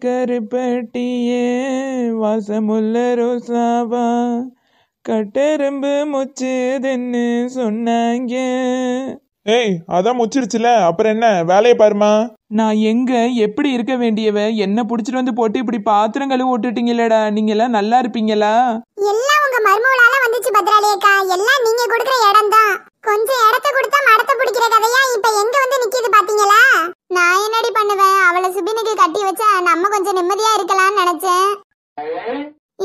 கருப்பட்டியே வாசமுள்ள ரோசாவா கட்டெரும்பு முச்சுதுன்னு சொன்னாங்க. ஏய், அதான் முச்சிருச்சுல, அப்புறம் என்ன வேலையை பாருமா. நான் எங்க எப்படி இருக்க வேண்டியவ என்ன புடிச்சிட்டு வந்து போட்டு இப்படி பாத்திரம் கழுவு விட்டுட்டீங்களடா. நீங்க எல்லாம் நல்லா இருப்பீங்களா? எல்லாம் உங்க மருமகளால வந்துச்சு பத்ராலியக்கா. எல்லாம் நீங்க கொடுக்குற இடம் தான். கொஞ்சம் இடத்த கொடுத்தா மடத்த பிடிக்கிற கதையா இப்ப எங்க வந்து நிக்குது பாத்தீங்களா? நான் என்னடி பண்ணுவேன், அவளை சுபினுக்கு கட்டி வச்சா நம்ம கொஞ்சம் நிம்மதியா இருக்கலாம்னு நினைச்சேன்.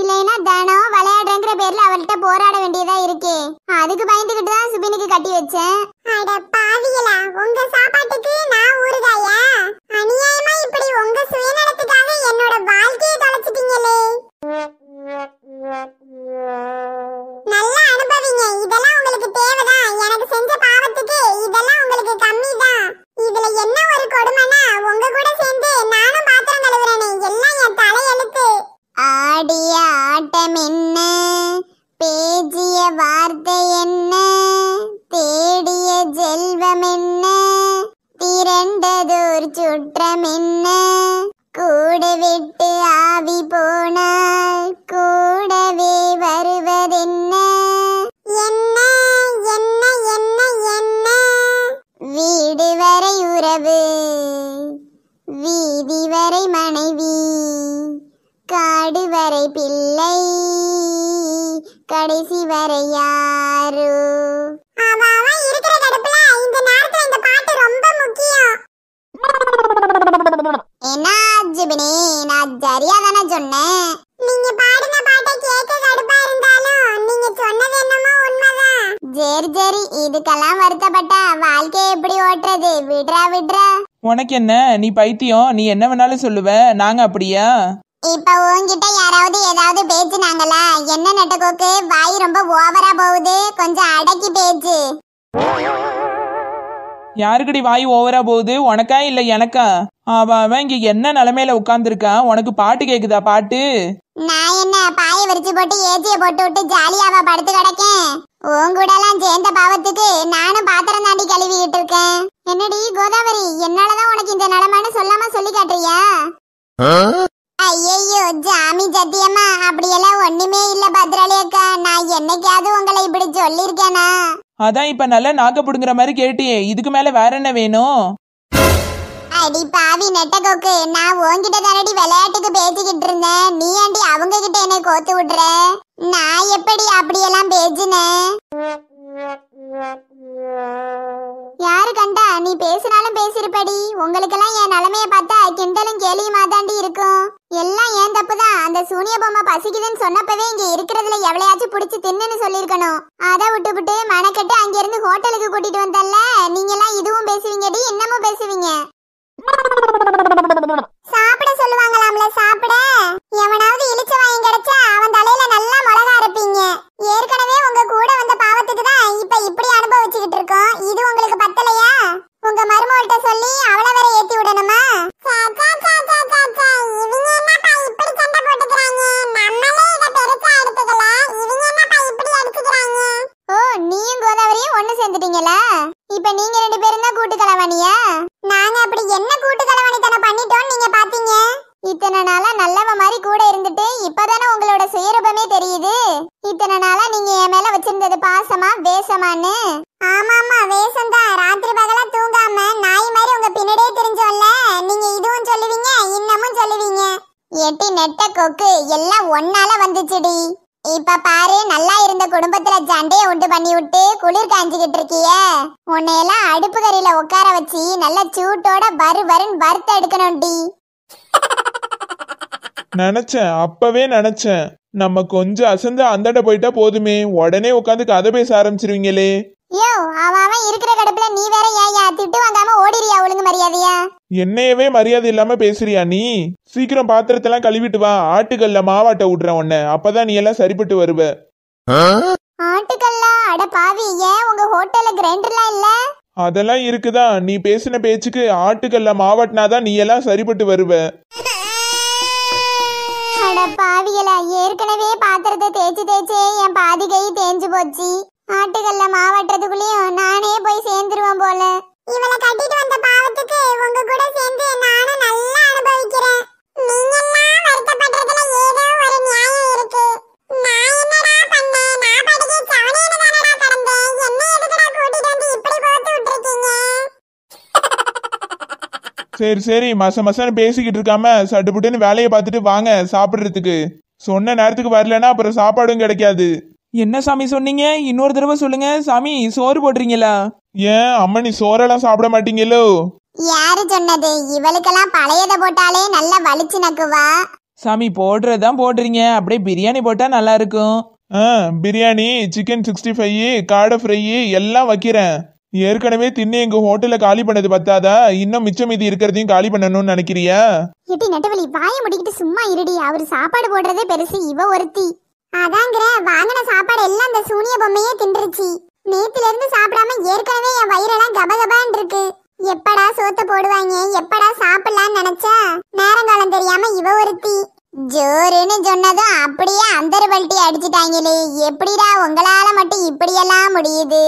இல்லைன்னா தினம் விளையாடுறங்கிற பேர்ல அவள்கிட்ட போராட வேண்டியதா இருக்கே. அதுக்கு பயந்துகிட்டு தான் சுபினுக்கு கட்டி வச்சேன். அட பாவிகளா, உங்க சாப்பாட்டுக்கு நான் ஊறுகாயா? அநியாயமா இப்படி உங்க சுயநலத்துக்காக என்னோட வாழ்க்கையை தொலைச்சிட்டீங்களே. நல்லா அனுபவிங்க. இதெல்லாம் உங்களுக்கு தேவைதான். எனக்கு செஞ்ச பாவத்துக்கு இதெல்லாம் உங்களுக்கு கம்மிதான். இதுல என்ன ஒரு கொடுமைனா, உங்க கூட சேர்ந்து நானும் பாத்திரம் கழுவுறேனே, எல்லாம் என் தலையெழுத்து. ஆடிய ஆட்டம் என்ன, பேசிய வார்த்தை என்ன, தேடிய செல்வம் என்ன, திரண்டதோர் சுற்றம் என்ன, கூட விட்டு ஆவி போனால் கூடவே வருவதென்ன, என்ன என்ன என்ன என்ன, வீடு வரை உறவு, வீதி வரை மனைவி, காடு வரை பிள்ளை, கடைசி வரை யாரு. அவன் இருக்கிற கடுப்புல இந்த நேரத்துல இந்த பாட்டு ரொம்ப முக்கியம். என்ன ஜிபினி, நான் சரியா தானே சொன்னேன்? நீங்க பாடுன பாட்டை கேட்க கடுப்பா இருந்தாலும் நீங்க சொன்னது என்னமோ உண்மைதான். சரி சரி, இதுக்கெல்லாம் வருத்தப்பட்டா வாழ்க்கையை எப்படி ஓட்டுறது? விடுறா விடுறா. உனக்கு என்ன, நீ பைத்தியம், நீ என்ன வேணாலும் சொல்லுவ, நாங்க அப்படியா? இப்ப உன்கிட்ட யாராவது ஏதாவது பேசுனாங்களா? என்ன நெட்டகோக்கு, வாய் ரொம்ப ஓவரா போகுது, கொஞ்சம் அடக்கி பேச்சு. யாருக்கடி வாய் ஓவரா போகுது, உனக்கா இல்ல எனக்கா? அவன் இங்க என்ன நிலைமையில உட்கார்ந்துருக்கான், உனக்கு பாட்டு கேக்குதா? பாட்டு நான் என்ன பாயை விரிச்சு போட்டு ஏச்சிய போட்டு விட்டு ஜாலியாவா படுத்து கிடக்கேன்? உன் கூட எல்லாம் சேர்ந்த பாவத்துக்கு நானும் பாத்திரம் தாண்டி கழுவிக்கிட்டு இருக்கேன். என்னடி கோதாவரி, என்னாலதான் உனக்கு இந்த நிலைமைன்னு சொல்லாம சொல்லி காட்டுறியா? ஐயோ ஜாமி சத்தியம்மா, அப்படியெல்லாம் ஒண்ணுமே இல்ல பத்ராளி அக்கா. நான் என்னைக்காவது உங்களை இப்படி சொல்லிருக்கேனா? அதான் இப்ப நல்லா நாக்க புடுங்குற மாதிரி கேட்டியே, இதுக்கு மேல வேற என்ன வேணும்? அடி பாவி நெட்டகோக்கு, நான் உன்கிட்ட தானடி விளையாட்டுக்கு பேசிக்கிட்டு இருந்தேன். நீ ஏண்டி அவங்க கிட்ட என்னை கோத்து விடுற? நான் எப்படி அப்படியெல்லாம் பேசினேன்? யாரு கண்டா, நீ பேசினாலும் பேசிருப்படி. உங்களுக்கெல்லாம் என் நிலைமைய பார்த்தா கிண்டலும் கேலியுமா தாண்டி இருக்கும். எல்லாம் ஏன் தப்புதான். அந்த சூனிய பொம்மை பசிக்குதுன்னு சொன்னப்பவே இங்க இருக்கிறதுல எவ்வளையாச்சும் புடிச்சு தின்னுன்னு சொல்லிருக்கணும். அதை விட்டுவிட்டு மனக்கட்டு அங்கிருந்து ஹோட்டலுக்கு கூட்டிட்டு வந்தல்ல. நீங்க எல்லாம் இதுவும் பேசுவீங்கடி, இன்னமும் பேசுவீங்க. சாப்பிட சொல்லுவாங்களாம்ல, சாப்பிட. எவனாவது இழிச்ச வாங்கி கிடைச்சா அவன் தலையில நல்லா மிளகா இருப்பீங்க. ஏற்கனவே உங்க கூட வந்த பாவத்துக்கு தான் இப்ப இப்படி அனுபவிச்சுக்கிட்டு இருக்கோம். இது உங்களுக்கு பத்தலையா? உங்க மருமகள்கிட்ட சொல்லி அவளை வேற ஏத்தி விடணுமா? ஓ, நீயும் கோதாவரியும் ஒண்ணு சேர்ந்துட்டீங்களா? இப்ப நீங்க ரெண்டு பேரும் தான் கூட்டு கலவாணியா? நாங்க அப்படி என்ன கூட்டு கலவாணித்தனம் பண்ணிட்டோம் நீங்க பாத்தீங்க? இத்தனை நாளா நல்லவ மாதிரி கூட இருந்துட்டு இப்பதானே உங்களோட சுயரூபமே தெரியுது. இத்தனை நாளா நீங்க என் மேல வச்சிருந்தது பாசமா வேஷமான்னு? ஆமாமா, வேஷம்தான். ராத்திரி பகலா தூங்காம நாய் மாதிரி உங்க பின்னாடியே தெரிஞ்சோம்ல. நீங்க இதுவும் சொல்லுவீங்க, இன்னமும் சொல்லுவீங்க. எட்டி நெட்ட கொக்கு, எல்லாம் ஒன்னால வந்துச்சுடி. இப்ப பாரு, நல்லா இருந்த குடும்பத்துல சண்டைய உண்டு பண்ணி விட்டு குளிர் காஞ்சிக்கிட்டு இருக்கிய. உன்னையெல்லாம் அடுப்பு கரையில உட்கார வச்சு நல்ல சூட்டோட வருன்னு வறுத்த எடுக்கணும்டி. நினைச்சேன், அப்பவே நினைச்சேன். நம்ம கொஞ்சம் அசந்து அந்தாண்ட போயிட்டா போதுமே, உடனே உட்காந்து கதை பேச ஆரம்பிச்சிருவீங்களே. யோ, அவன் இருக்கிற கடுப்புல நீ வேற ஏயா திட்டு வாங்காம ஓடிறியா ஒழுங்கு மரியாதையா? என்னையவே மரியாதை இல்லாம பேசுறியா நீ? சீக்கிரம் பாத்திரத்தெல்லாம் கழுவிட்டு வா, ஆட்டுக்கல்ல மாவாட்ட விடுறேன் உன்ன, அப்பதான் நீ எல்லாம் சரிப்பட்டு வருவ. ஆட்டுக்கல்லா? அட பாவி, ஏன் உங்க ஹோட்டல்ல கிரைண்டர்லாம் இல்ல? அதெல்லாம் இருக்குதான். நீ பேசின பேச்சுக்கு ஆட்டுக்கல்ல மாவாட்டினாதான் நீ எல்லாம் சரிப்பட்டு வருவ. அட பாவிகளா, ஏற்கனவே பாத்திரத்தை தேய்ச்சே என் பாதி கை தேஞ்சு போச்சு. ஆட்டுக்கல்ல மாவட்டத்துக்குள்ளேயும் நானே போய் சேர்ந்துருவேன் போல. இவளை கட்டிட்டு வந்த பாவத்துக்கு உங்க கூட சேர்ந்து நானும் நல்லா அனுபவிக்கிறேன். நீங்க சரி சரி மசன்னு பேசிக்கிட்டு இருக்காம சட்டுப்புட்டுன்னு வேலையை பார்த்துட்டு வாங்க சாப்பிடுறதுக்கு. சொன்ன நேரத்துக்கு வரலன்னா அப்புறம் சாப்பாடும் கிடைக்காது. என்ன சாமி சொன்னீங்க? இன்னொரு தடவை சொல்லுங்க சாமி. சோறு போடுறீங்களா? ஏன் அம்மனி சோறெல்லாம் சாப்பிட மாட்டீங்களோ? யாரு சொன்னது? இவளுக்கெல்லாம் பழையத போட்டாலே நல்லா வலிச்சு நக்குவா. சாமி போடுறதுதான் போடுறீங்க, அப்படியே பிரியாணி போட்டா நல்லா இருக்கும். பிரியாணி, சிக்கன் 65, காடை ஃப்ரை எல்லாம் வைக்கிறேன். ஏற்கனவே தின்னு எங்க ஹோட்டல்ல காலி பண்ணது பத்தாதா, இன்னும் மிச்சம் மீதி இருக்கிறதையும் காலி பண்ணணும்னு நினைக்கிறியா? எட்டி நெட்டவழி வாயை முடிக்கிட்டு சும்மா இருடி. அவரு சாப்பாடு போடுறதே பெருசு, இவ ஒருத்தி. அதாங்கிற வாங்கின சாப்பாடு எல்லாம் அந்த சூனிய பொம்மையே தின்றுச்சு. நேத்துல இருந்து சாப்பிடாம ஏற்கனவே என் வயிறெல்லாம் கபகபான் இருக்கு. எப்படா சோத்த போடுவாங்க, எப்படா சாப்பிடலான்னு நினைச்சா நேரங்காலம் தெரியாம இவ ஒருத்தி. ஜோருன்னு சொன்னதும் அப்படியே அந்தர் பல்ட்டி அடிச்சுட்டாங்களே. எப்படிடா உங்களால மட்டும் இப்படியெல்லாம் முடியுது?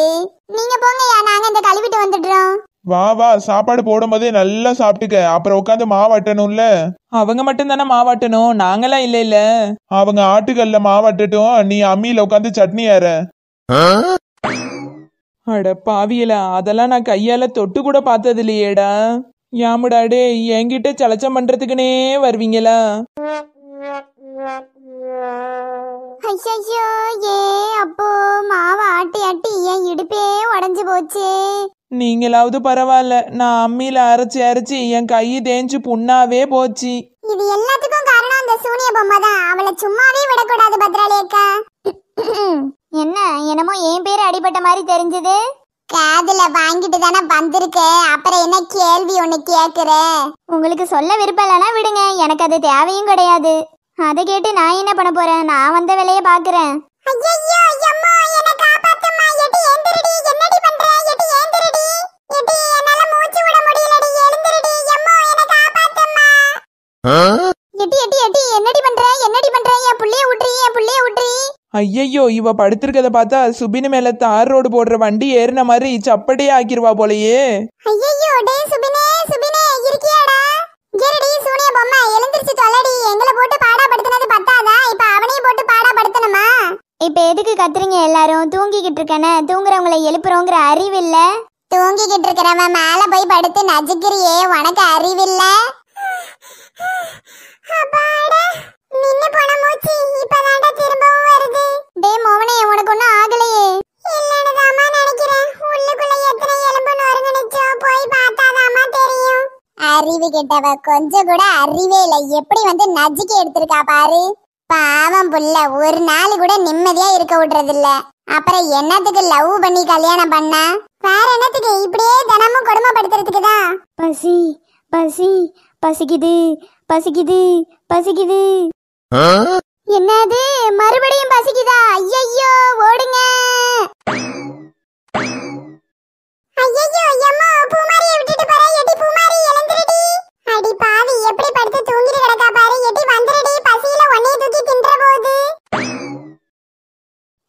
நீங்க போங்கயா, நாங்க இந்த கழுவிட்டு வந்துடுறோம். வா வா, சாப்பாடு போடும் போதே நல்லா சாப்பிட்டுக்க, அப்புறம் உட்காந்து மாவாட்டணும்ல. அவங்க மட்டும் தானே மாவாட்டணும், நாங்களாம் இல்ல இல்ல. அவங்க ஆட்டுக்கல்ல மாவாட்டட்டும், நீ அம்மியில உட்காந்து சட்னி அற. அட பாவியல, அதெல்லாம் நான் கையால தொட்டு கூட பார்த்தது இல்லையேடா. யாமுடாடே, என்கிட்ட சலச்சம் பண்றதுக்குனே வருவீங்களா? ஐயோ ஏ அப்போ மாவு ஆட்டி ஆட்டி என் இடுப்பே உடஞ்சு போச்சு. நீங்களாவது பரவாயில்ல, நான் அம்மியில அரைச்சி அரைச்சி என் கை தேஞ்சு புண்ணாவே போச்சு. இது எல்லாத்துக்கும் காரணம் அந்த சூனிய பொம்மை தான். அவளை சும்மாவே விடக்கூடாது பத்ராலேக்கா. என்ன என்னமோ என் பேர் அடிபட்ட மாதிரி தெரிஞ்சது? காதுல வாங்கிட்டு தானே வந்திருக்க, அப்புறம் என்ன கேள்வி ஒண்ணு கேக்குற? உங்களுக்கு சொல்ல விருப்பம் இல்லைன்னா விடுங்க, எனக்கு அது தேவையும் கிடையாது. அதை கேட்டு நான் என்ன பண்ண போறேன்? நான் வந்த வேலையை பாக்குறேன். ஐயோ அம்மா என்ன காப்பாத்துமா. எடி ஏந்திரடி. என்னடி பண்ற? எடி ஏந்திரடி. எடி என்னால மூச்சு விட முடியலடி. எழுந்திரடி அம்மா, என்ன காப்பாத்துமா. எடி எடி எடி என்னடி பண்ற? என்னடி பண்ற? என் புள்ளைய விட்றி, என் புள்ளைய விட்றி. ஐயையோ, இவ படுத்திருக்கத பார்த்தா சுபினு மேல தார் ரோடு போடுற வண்டி ஏறின மாதிரி சப்படியே ஆக்கிருவா போலயே. ஐயோ டேய் சுபினே, சுபினே இருக்கியாடா? கேரடி சூனிய பொம்மை, எழுந்திருச்சு தொலைடி. எங்களை போட்டு பாடா படுத்துனது பத்தாதா, இப்ப அவனையும் போட்டு பாடா படுத்தணுமா? இப்ப எதுக்கு கத்துறீங்க எல்லாரும்? தூங்கிக்கிட்டு இருக்கேனே, தூங்குறவங்களை எழுப்புறோங்கிற அறிவில்ல? தூங்கிக்கிட்டு இருக்கிறவன் மேல போய் படுத்து நஜிக்கிறியே, உனக்கு அறிவில்ல? அப்பாடா, நின்னு போன மூச்சு இப்பதான்டா திரும்பவும் வருது. டேய் மோவனே, உனக்கு ஒண்ணும் ஆகலையே? இல்லன்னு தாமா நினைக்கிறேன். உள்ளுக்குள்ள எத்தனை எலும்பு நொறுங்குனுச்சோ போய் பார்த்தாதாமா தெரியும். அறிவு கெட்டவ, கொஞ்சம் கூட அறிவே இல்லை. எப்படி வந்து நஜிக்கி எடுத்திருக்கா பாரு. பாவம் புள்ள, ஒரு நாள் கூட நிம்மதியா இருக்க விடுறது இல்ல. அப்புறம் என்னத்துக்கு லவ் பண்ணி கல்யாணம் பண்ணா? வேற என்னத்துக்கு? இப்படியே தினமும் கொடுமைப்படுத்துறதுக்கு தான். பசி பசி பசிக்குது பசிக்குது பசிக்குது. என்னது மறுபடியும் பசிக்குதா? ஐயோ ஓடுங்க. ஐயோ அம்மா, பூமாரியை விட்டுட்டு போற. எடி பூமாரி எழுந்திரடி. அடி பாவி, எப்படி படுத்து தூங்கிட்டு கிடக்கா பாரு. எடி வந்துருடி, பசியில ஒன்னைய தூக்கி தின்ற போகுது.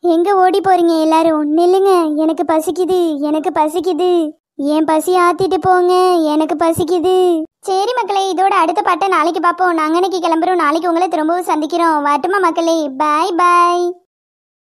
எங்க ஓடி போறீங்க எல்லாரும்? நில்லுங்க, எனக்கு பசிக்குது, எனக்கு பசிக்குது. ஏன் பசி ஆத்திட்டு போங்க, எனக்கு பசிக்குது. சரி மக்களே, இதோட அடுத்த பாட்டை நாளைக்கு பார்ப்போம். நாங்க இன்னைக்கு கிளம்புறோம். நாளைக்கு உங்களை திரும்பவும் சந்திக்கிறோம். வரட்டுமா மக்களே? பாய் பாய்.